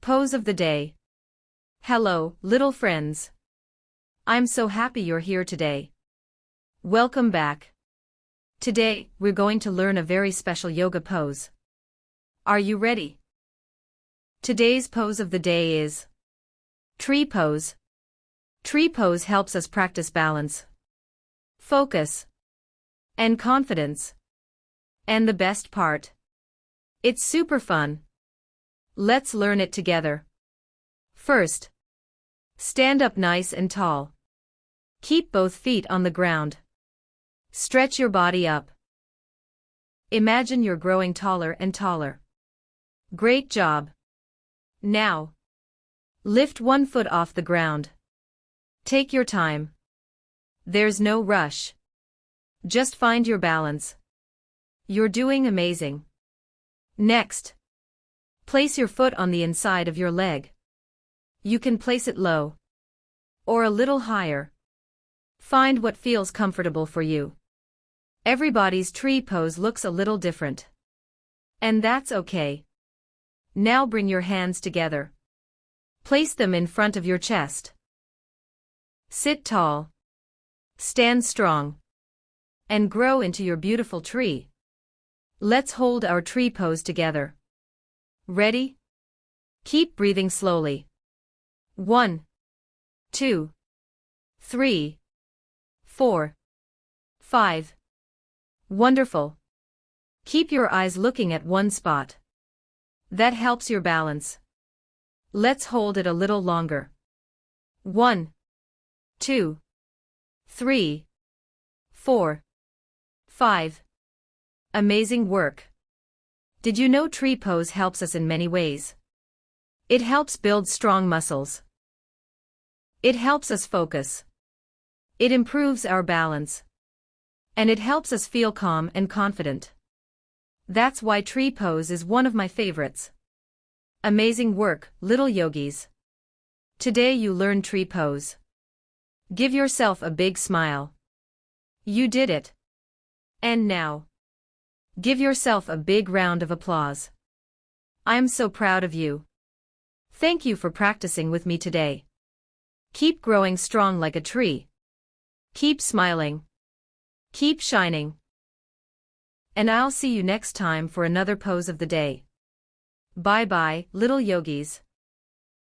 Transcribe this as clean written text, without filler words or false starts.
Pose of the day. Hello, little friends. I'm so happy you're here today. Welcome back. Today, we're going to learn a very special yoga pose. Are you ready? Today's pose of the day is tree pose. Tree pose helps us practice balance, focus, and confidence. And the best part, it's super fun. Let's learn it together. First, stand up nice and tall. Keep both feet on the ground. Stretch your body up. Imagine you're growing taller and taller. Great job. Now, lift one foot off the ground. Take your time. There's no rush. Just find your balance. You're doing amazing. Next, place your foot on the inside of your leg. You can place it low or a little higher. Find what feels comfortable for you. Everybody's tree pose looks a little different. And that's okay. Now bring your hands together. Place them in front of your chest. Sit tall. Stand strong. And grow into your beautiful tree. Let's hold our tree pose together. Ready? Keep breathing slowly. 1, 2, 3, 4, 5. Wonderful. Keep your eyes looking at one spot. That helps your balance. Let's hold it a little longer. 1, 2, 3, 4, 5. Amazing work. Did you know tree pose helps us in many ways? It helps build strong muscles. It helps us focus. It improves our balance. And it helps us feel calm and confident. That's why tree pose is one of my favorites. Amazing work, little yogis. Today you learned tree pose. Give yourself a big smile. You did it. And now, give yourself a big round of applause. I'm so proud of you. Thank you for practicing with me today. Keep growing strong like a tree. Keep smiling. Keep shining. And I'll see you next time for another pose of the day. Bye bye, little yogis.